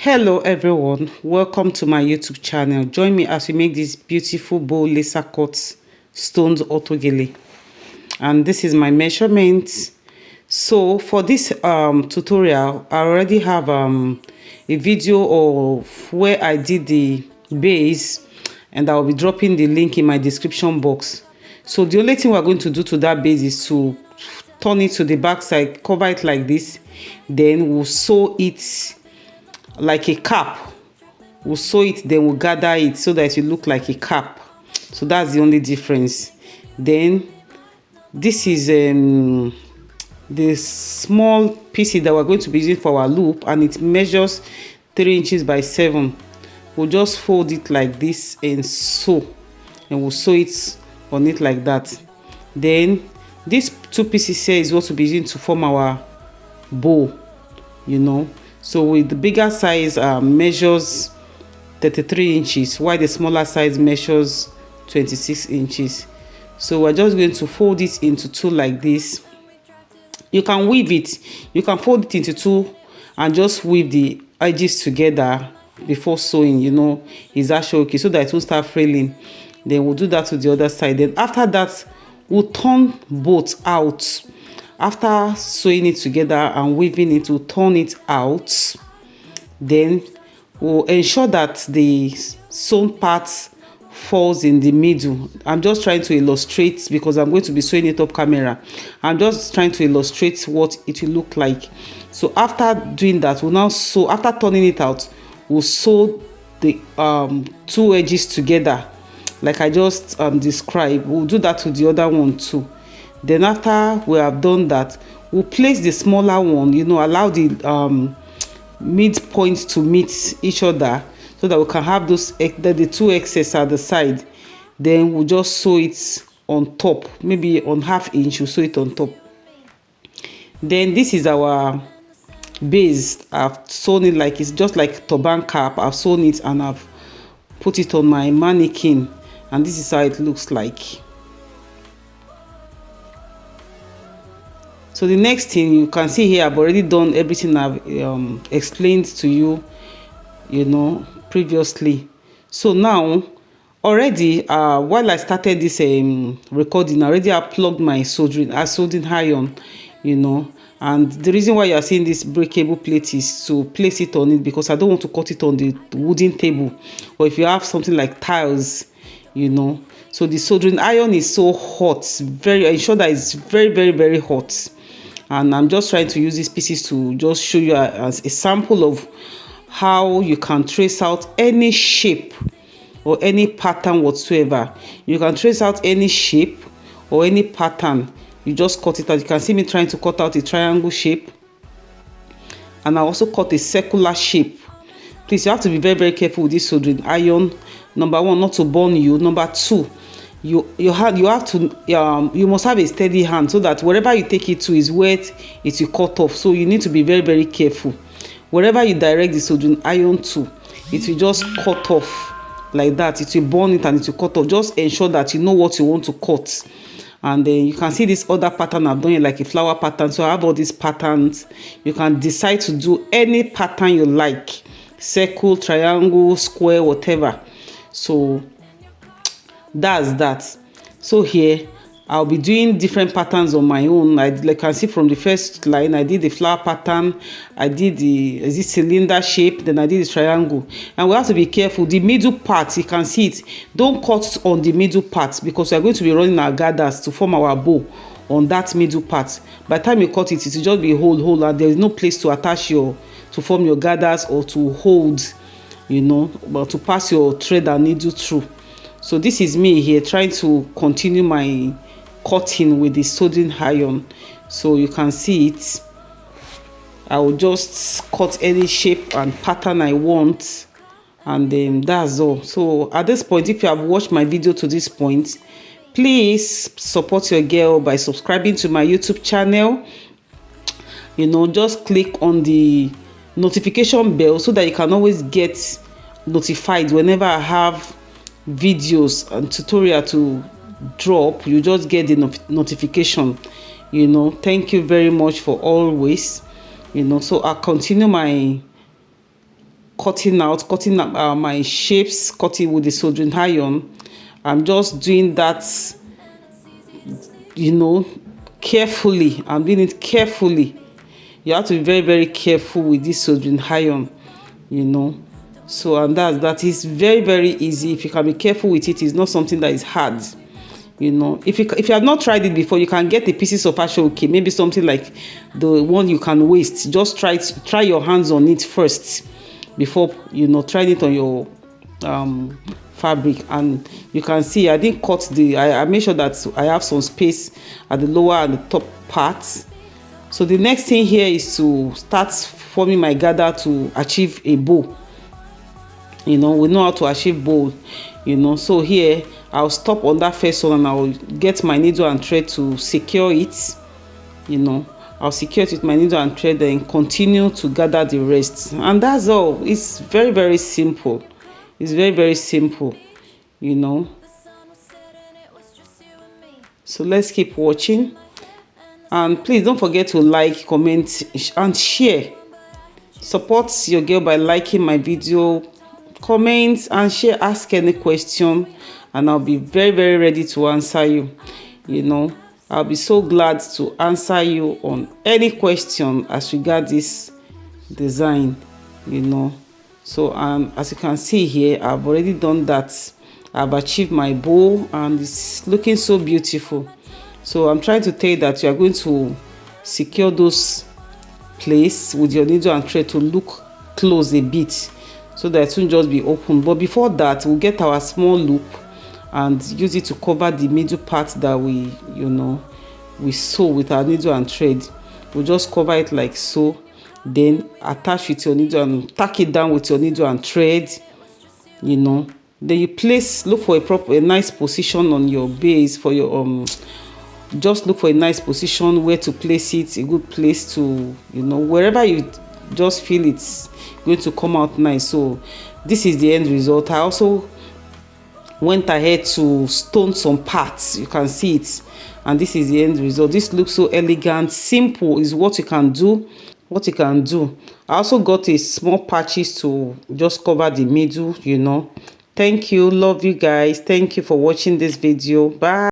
Hello everyone, welcome to my YouTube channel. Join me as we make this beautiful bow laser cut stones auto gele. And this is my measurement. So for this tutorial, I already have a video of where I did the base, and I'll be dropping the link in my description box. So the only thing we're going to do to that base is to turn it to the back side, cover it like this, then we'll sew it like a cap. We'll sew it, then we'll gather it so that it will look like a cap. So that's the only difference. Then this is the small piece that we're going to be using for our loop, and it measures 3 inches by 7. We'll just fold it like this and sew, and we'll sew it on it like that. Then these 2 pieces here is what we'll be using to form our bow, So with the bigger size measures 33 inches, while the smaller size measures 26 inches. So we're just going to fold it into 2 like this. You can weave it. You can fold it into 2 and just weave the edges together before sewing, is actually okay, so that it won't start fraying. Then we'll do that to the other side. Then after that, we'll turn both out. After sewing it together and weaving it, we'll turn it out. Then we'll ensure that the sewn part falls in the middle. I'm just trying to illustrate, because I'm going to be sewing it up camera. I'm just trying to illustrate what it will look like. So after doing that, we'll now sew. After turning it out, we'll sew the 2 edges together like I just described. We'll do that to the other one too. Then after we have done that, we'll place the smaller one, allow the midpoints to meet each other, so that we can have the 2 excess at the side. Then we'll just sew it on top, maybe on 1/2 inch. We'll sew it on top. Then this is our base. I've sewn it like it's just like turban cap. I've sewn it and I've put it on my mannequin, and this is how it looks like. So the next thing you can see here, I've already done everything I've explained to you, previously. So now, already, while I started this recording, already I plugged my soldering iron, and the reason why you are seeing this breakable plate is to place it on it, because I don't want to cut it on the wooden table, or if you have something like tiles, So the soldering iron is so hot, I'm sure that it's very, very, very hot. And I'm just trying to use these pieces to just show you as a sample of how you can trace out any shape or any pattern whatsoever. You can trace out any shape or any pattern. You just cut it out. You can see me trying to cut out a triangle shape, and I also cut a circular shape. Please, you have to be very, very careful with this soldering iron. Number 1, not to burn you. Number 2, you must have a steady hand, so that wherever you take it to is where it will cut off. So you need to be very, very careful. Wherever you direct the soldering iron to, it will just cut off like that. It will burn it and it will cut off. Just ensure that you know what you want to cut. And then you can see this other pattern I've done it like a flower pattern. So I have all these patterns. You can decide to do any pattern you like: circle, triangle, square, whatever. So that's that. So here I'll be doing different patterns on my own. Like you can see from the first line, I did the flower pattern, I did the cylinder shape, then I did the triangle. And we have to be careful. The middle part, you can see it, don't cut on the middle part, because we're going to be running our gathers to form our bow on that middle part. By the time you cut it, it will just be a hole, and there is no place to attach to form your gathers, or to hold, but to pass your thread and needle through. So this is me here trying to continue my cutting with the soldering iron. So you can see it. I will just cut any shape and pattern I want, and then that's all. So at this point, if you have watched my video to this point, please support your girl by subscribing to my YouTube channel. Just click on the notification bell so that you can always get notified whenever I have videos and tutorial to drop. You just get the notification. Thank you very much for always. So I'll continue my cutting my shapes, cutting with the soldering iron. I'm just doing that, you know, carefully. I'm doing it carefully. You have to be very, very careful with this soldering iron, you know. So, and that is very, very easy. If you can be careful with it, it's not something that is hard. You know, if you have not tried it before, you can get the pieces of ashoke, maybe something like the one you can waste. Just try your hands on it first before, you know, trying it on your fabric. And you can see I didn't cut I made sure that I have some space at the lower and the top parts. So the next thing here is to start forming my gather to achieve a bow. You know, we know how to achieve bow, you know. So here I'll stop on that first one and I'll get my needle and thread to secure it. You know, I'll secure it with my needle and thread, then continue to gather the rest. And that's all. It's very, very simple. It's very, very simple, you know. So let's keep watching. And please don't forget to like, comment, and share. Support your girl by liking my video, comment and share, ask any question, and I'll be very, very ready to answer you. You know, I'll be so glad to answer you on any question as regard this design, you know. So as you can see here, I've already done that. I've achieved my bow and it's looking so beautiful. So I'm trying to tell you that you are going to secure those places with your needle and thread to look close a bit, so that it won't just be open. But before that, we'll get our small loop and use it to cover the middle part that we, you know, we sew with our needle and thread. We'll just cover it like so, then attach with your needle and tack it down with your needle and thread, you know. Then you look for a nice position on your base for your just look for a nice position where to place it, a good place to, you know, wherever you just feel it's going to come out nice. So this is the end result. I also went ahead to stone some parts, you can see it, and this is the end result. This looks so elegant. Simple is what you can do. I also got a small patches to just cover the middle, you know. Thank you, love you guys. Thank you for watching this video. Bye.